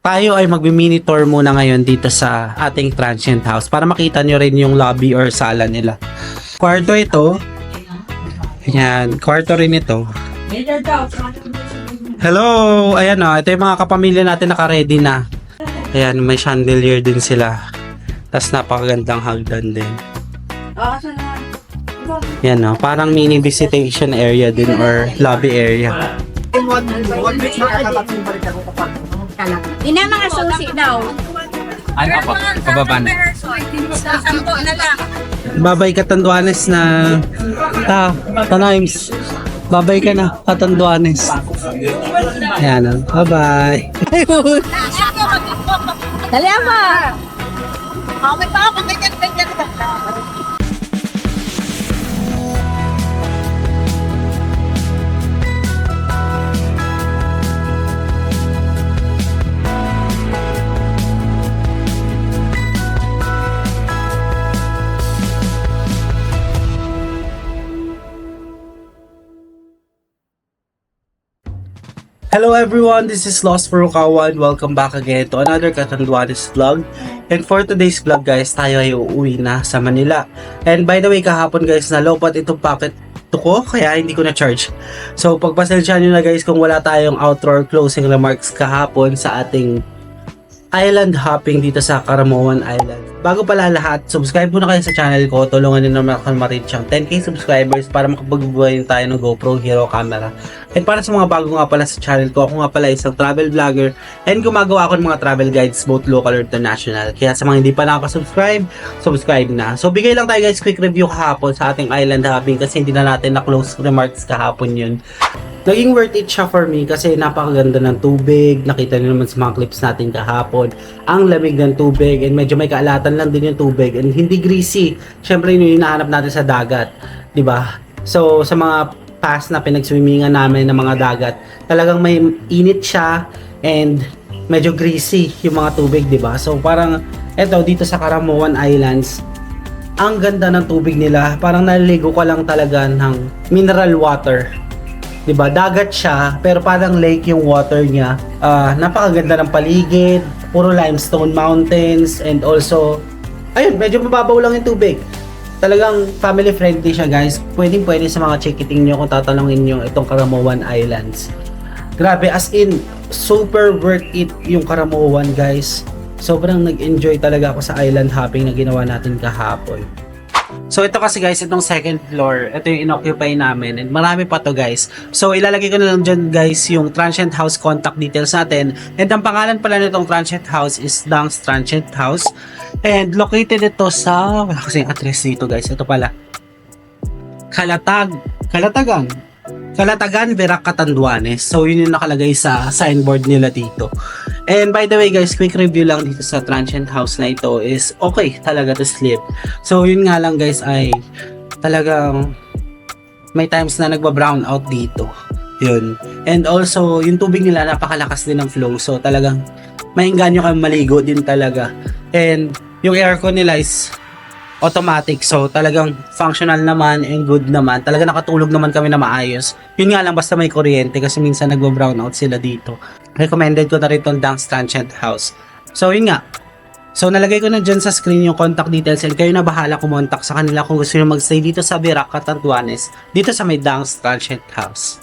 Tayo ay magmi-mini tour muna ngayon dito sa ating transient house para makita nyo rin yung lobby or sala nila. Kwarto ito. Ayan, kwarto rin ito. Hello! Ayan o, ito yung mga kapamilya natin naka-ready na. Ayan, may chandelier din sila. Tapos napakagandang hagdan din. Yan o, parang mini visitation area din or lobby area. Ina mga susi daw. Ano po? Pababa na. Sampo na lang. Babay Katanduanes na Tanimes. Babay ka na Katanduanes. Ayan o, bye-bye. Dali ama. May pa ako ganyan. Hello everyone, this is Lost Furukawa and welcome back again to another Katanduanes vlog. And for today's vlog guys, tayo ay uuwi na sa Manila. And by the way, kahapon guys, nalopat itong packet ko, kaya hindi ko na-charge. So pagpasensyahan nyo na guys kung wala tayong outro or closing remarks kahapon sa ating island hopping dito sa Caramoan Island. Bago pala lahat, subscribe muna kayo sa channel ko. Tulungan nyo naman ako ma-reach ang 10k subscribers para makapagbubuhayin tayo ng GoPro Hero camera. And para sa mga bago nga pala sa channel ko, ako nga pala isang travel vlogger and gumagawa ako ng mga travel guides both local or international. Kaya sa mga hindi pa nakaka-subscribe, subscribe na. So bigay lang tayo guys quick review kahapon sa ating island hopping kasi hindi na natin na-close remarks kahapon yun. Naging worth it siya for me kasi napakaganda ng tubig. Nakita niyo naman sa mga clips natin kahapon. Ang lamig ng tubig and medyo may kaalatan lang din yung tubig and hindi greasy. Syempre yun yung hinahanap natin sa dagat, 'di ba? So sa mga past na pinagswimmingan namin ng mga dagat, talagang may init siya and medyo greasy yung mga tubig, 'di ba? So parang eto dito sa Caramoan Islands, ang ganda ng tubig nila. Parang naliligo ka lang talaga ng mineral water. 'Di ba? Dagat siya, pero parang lake yung water niya. Napakaganda ng paligid, puro limestone mountains and also ayun, medyo mababaw lang yung tubig. Talagang family friendly siya, guys. Pwede sa mga chikiting nyo kung tatanungin nyo itong Caramoan Islands. Grabe, as in super worth it yung Caramoan, guys. Sobrang nag-enjoy talaga ako sa island hopping na ginawa natin kahapon. So ito kasi guys, itong second floor, ito yung inoccupy namin and marami pa to guys. So ilalagay ko na lang dyan guys yung transient house contact details natin. And ang pangalan pala nitong transient house is Dang's Transient House. And located ito sa, wala kasi yung address dito guys, ito pala. Calatagan, Verac, Catanduanes. So yun yung nakalagay sa signboard nila dito. And by the way guys, quick review lang dito sa transient house na ito is okay talaga to sleep. So yun nga lang guys ay talagang may times na nagba-brown out dito. Yun. And also yung tubig nila napakalakas din ng flow. So talagang maingganyo kang maligo din talaga. And yung aircon nila is automatic. So talagang functional naman and good naman. Talaga nakatulog naman kami na maayos. Yun nga lang basta may kuryente kasi minsan nagba-brown out sila dito. Recommended ko na rin itong Dang's Transient House. So yun nga. So nalagay ko na dyan sa screen yung contact details and kayo na bahala kumontak sa kanila kung gusto nyo magstay dito sa Verac, Catanduanes. Dito sa may Dang's Transient House.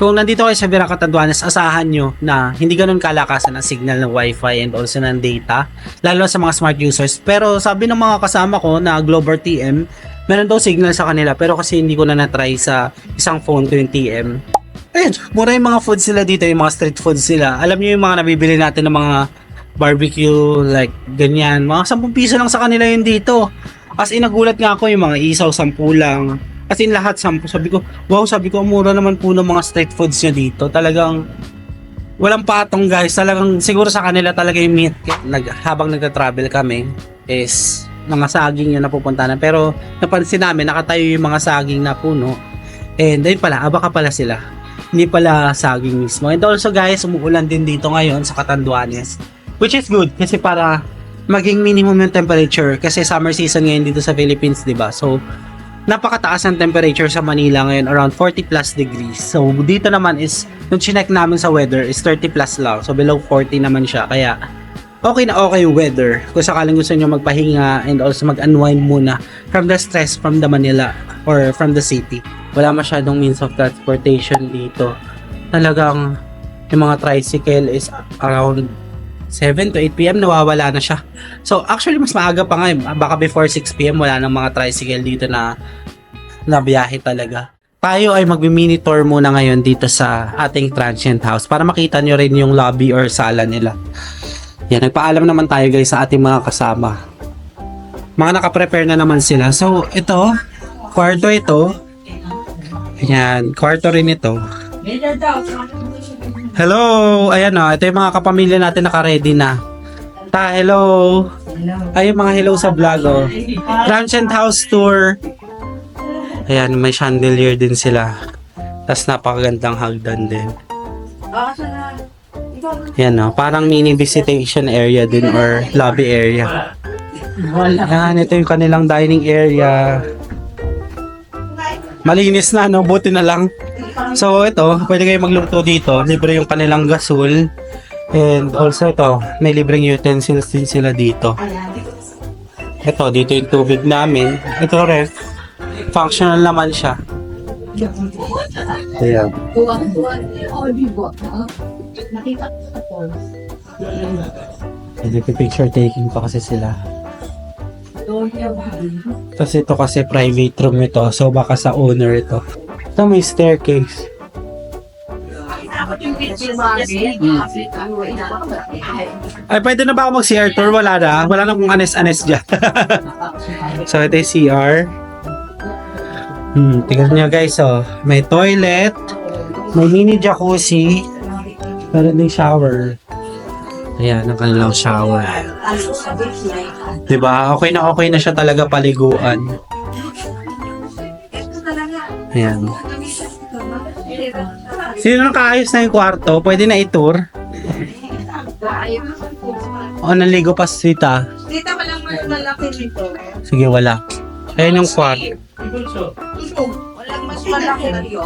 Kung nandito kayo sa Verac, Catanduanes, asahan nyo na hindi ganun kalakasan ang signal ng wifi and also ng data. Lalo sa mga smart users. Pero sabi ng mga kasama ko na Global TM, meron daw signal sa kanila. Pero kasi hindi ko na na-try sa isang phone ko yung TM. Ayun, mura yung mga foods sila dito, yung mga street foods sila. Alam niyo yung mga nabibili natin ng mga barbecue, like ganyan. Mga 10 piso lang sa kanila yun dito. As in, nagulat nga ako yung mga isaw, 10 lang. As in, lahat 10. Sabi ko, wow, mura naman po ng mga street foods nyo dito. Talagang, walang patong guys. Talagang, siguro sa kanila talaga yung meat. Habang nagta-travel kami, is mga saging yung napupuntahan. Pero, napansin namin, nakatayo yung mga saging na puno. And, ayun pala, abaka pala sila. Hindi pala saging mismo. And also guys, umuulan din dito ngayon sa Catanduanes. Which is good kasi para maging minimum yung temperature kasi summer season ngayon dito sa Philippines, 'di ba? So napakataas ang temperature sa Manila ngayon, around 40 plus degrees. So dito naman is, yung chinek namin sa weather is 30 plus lang. So below 40 naman siya. Kaya okay na okay yung weather. Kung sakaling gusto nyo magpahinga and also mag-unwind muna from the stress from the Manila or from the city. Wala masyadong means of transportation dito. Talagang yung mga tricycle is around 7 to 8 p.m. nawawala na siya. So actually mas maaga pa nga, baka before 6 p.m. wala nang mga tricycle dito na biyahe talaga. Tayo ay magmi-mini tour muna ngayon dito sa ating transient house para makita nyo rin yung lobby or sala nila. Yan, nagpaalam naman tayo guys sa ating mga kasama. Mga nakaprepare na naman sila. So ito, kwarto ito. Yan, kwarto rin ito. Hello! Ayan o, ito yung mga kapamilya natin naka-ready na. Hello! Ay, mga hello sa vlog o. Transient house tour. Ayan, may chandelier din sila. Tapos napakagandang hagdan din. Yan o, parang mini visitation area din or lobby area. Ayan, ito yung kanilang dining area. Malinis na, no? Buti na lang. So ito, pwede kayo magluto dito. Libre yung kanilang gasol. And also ito, may libreng utensils din sila dito. Ito, dito yung tubig namin. Ito rin, functional naman siya. Ayan. Dito picture taking pa kasi sila. Tapos ito kasi private room ito. So baka sa owner ito. Ito may staircase. Ay, pwede na ba ako mag-CR tour? Wala na. Wala na kung anes-anes dyan. So ito yung CR. Tingnan nyo guys, oh. May toilet. May mini jacuzzi. Meron din shower. Ayan, ang kanilang shower. Diba? Okay na siya talaga paliguan. Ayan. Sino nakaayos na yung kwarto? Pwede na i-tour? O, naligo pa si Tita. Tita, walang malaki dito. Sige, wala. Ayan yung kwarto. Walang mas malaki dito.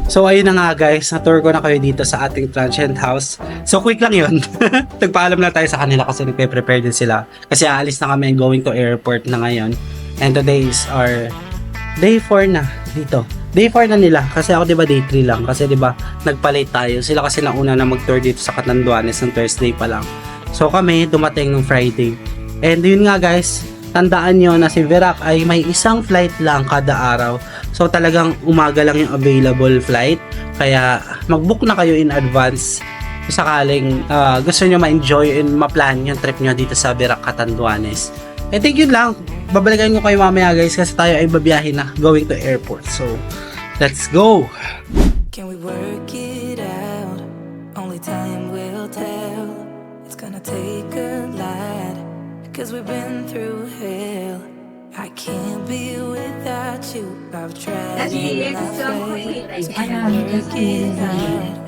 So ayun na nga guys, na-tour ko na kayo dito sa ating transient house. So quick lang yun. Nagpaalam na tayo sa kanila kasi nagpe-prepare din sila. Kasi aalis na kami going to airport na ngayon. And today is our day 4 na dito. Day 4 na nila kasi ako diba day 3 lang. Kasi diba nagpa-late tayo. Sila kasi nauna na mag-tour dito sa Catanduanes ng Thursday pa lang. So kami dumating ng Friday. And yun nga guys, tandaan nyo na si Verac ay may isang flight lang kada araw. So talagang umaga lang yung available flight. Kaya mag-book na kayo in advance kung sakaling gusto nyo ma-enjoy and ma-plan yung trip nyo dito sa Verac Catanduanes. I think yun lang. Babalikan ko kayo mamaya guys kasi tayo ay babiyahin na going to airport. So let's go! Can we work it out? Only time will tell. It's gonna take a lot, 'cause we've been through hell. I can't be without you. I've tried and I've failed. So can we work it out?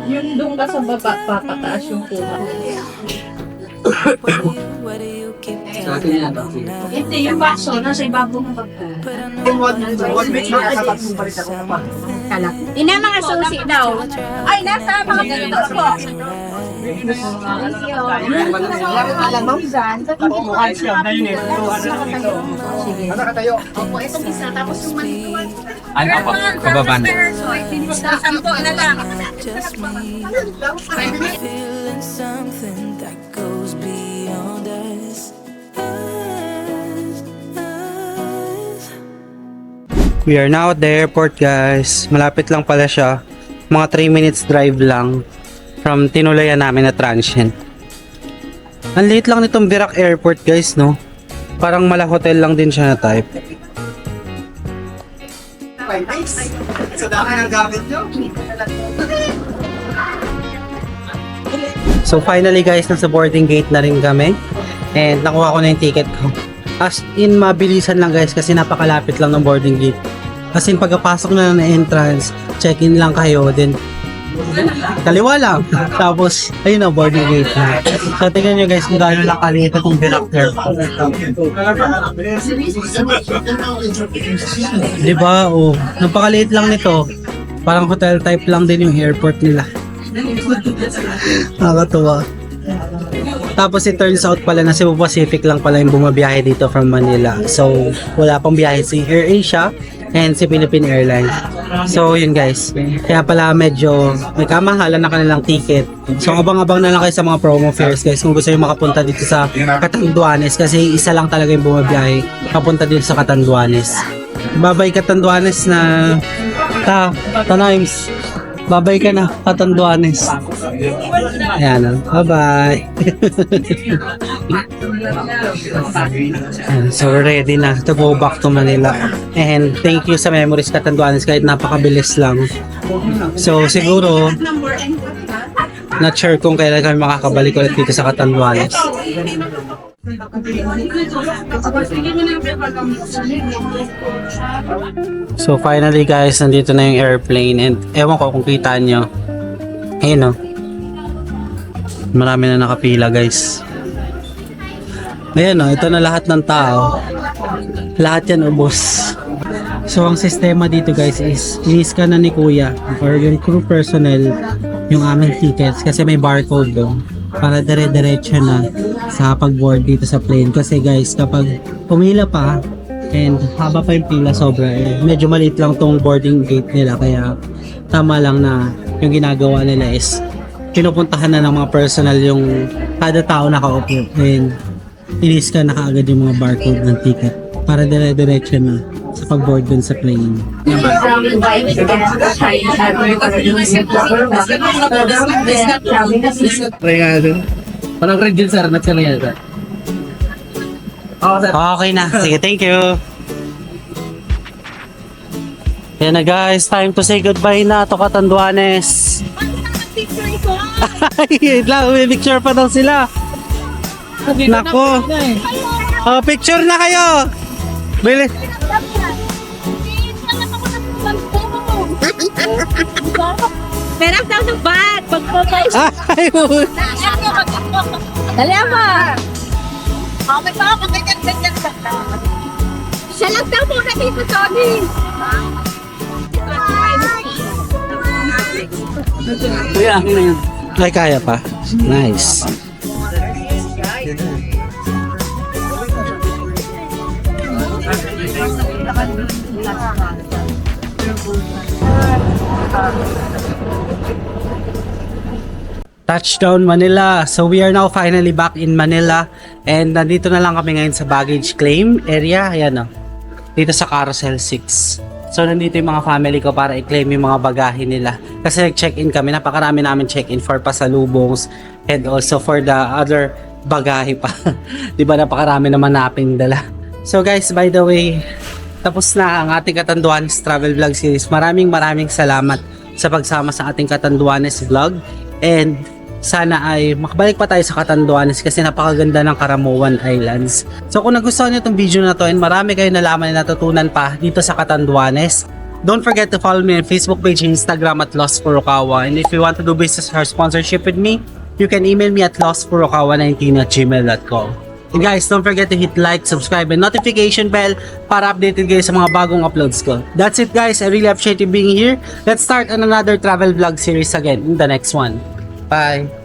Yung doon ka sa baba, papataas yung kuha. What do you keep telling me now? Hindi, yung baso, nasa ibabong bagpo. But I know Ina mga susi daw. Ay, nasa mga ganito po. Opo, itong isa. Tapos yung manituan. Ano po? Pababa na. Sampo na lang. just me. I'm feeling something that goes beyond us. We are now at the airport guys. Malapit lang pala siya. Mga 3 minutes drive lang from tinulayan namin na transient. Ang liit lang nitong Verac Airport guys, no? Parang mala hotel lang din siya na type. So finally guys, nasa boarding gate na rin kami. And nakuha ko na yung ticket ko. As in, mabilisan lang guys kasi napakalapit lang ng boarding gate. As in, pagkapasok na ng entrance, check-in lang kayo, then Kaliwa lang. Tapos, ayun na, boarding gate na. So, tingnan nyo guys kung gaano lang kaliit itong director. Diba? Oh, napakaliit lang nito. Parang hotel type lang din yung airport nila. Nakakatuwa. Tapos it turns out pala na Cebu Pacific lang pala yung bumabiyahe dito from Manila. So, wala pang biyahe si AirAsia and si Philippine Airlines. So, yun guys. Kaya pala medyo may kamahalan na kanilang ticket. So, abang-abang na lang kayo sa mga promo fares guys kung gusto nyo makapunta dito sa Catanduanes kasi isa lang talaga yung bumabiyahe papunta dito sa Catanduanes. Babay Catanduanes na Tanimes. Babay ka na, Catanduanes. Ayan, bye-bye. So, ready na to go back to Manila. And thank you sa Memories Catanduanes kahit napakabilis lang. So, siguro, not sure kung kailan kami makakabalik ulit dito sa Catanduanes. So finally guys, nandito na yung airplane and ewan ko kung kita nyo. Ayun o. Marami na nakapila guys. Ayan o, ito na lahat ng tao. Lahat yan ubos. So ang sistema dito guys is i-scan na ni kuya or yung crew personnel yung aming tickets kasi may barcode doon para dire-diretso na sa pag-board dito sa plane kasi guys kapag pumila pa and haba pa yung pila sobra medyo maliit lang tong boarding gate nila kaya tama lang na yung ginagawa nila is pinupuntahan na ng mga personnel yung kada tao nakaupo and in-scan na kaagad yung mga barcode ng ticket para dire-diretso na sa pag-board dun sa plane. Try nga doon. Parang red yun, sir. Nag-sir yan, sir. Okay na. Sige, thank you. Yan na guys, time to say goodbye na to Catanduanes. Ay, may picture pa daw sila. Nako. Oh, picture na kayo. Bili. Meron daw ng bag. Pag-focus. Ay, Dali ama. May pa ako ganyan. Siya lang daw muna dito, Tony. Kuya, akin na yun. ay kaya pa. Nice. Touchdown Manila. So we are now finally back in Manila and nandito na lang kami ngayon sa baggage claim area. Ayan o. Dito sa Carousel 6. So nandito yung mga family ko para i-claim yung mga bagahe nila. Kasi nag-check-in kami. Napakarami namin check-in for pasalubongs and also for the other bagahe pa. Diba napakarami naman naping dala. So guys, by the way, tapos na ang ating Catanduanes Travel Vlog Series. Maraming salamat sa pagsama sa ating Catanduanes Vlog. And sana ay makabalik pa tayo sa Catanduanes kasi napakaganda ng Caramuan Islands. So kung nagustuhan niyo itong video na to and marami kayong nalaman na natutunan pa dito sa Catanduanes, don't forget to follow me on Facebook page and Instagram at Lost Furukawa. And if you want to do business or sponsorship with me, you can email me at lostfurukawa19@gmail.com. And guys, don't forget to hit like, subscribe, and notification bell para updated kayo sa mga bagong uploads ko. That's it guys, I really appreciate you being here. Let's start on another travel vlog series again in the next one. Bye!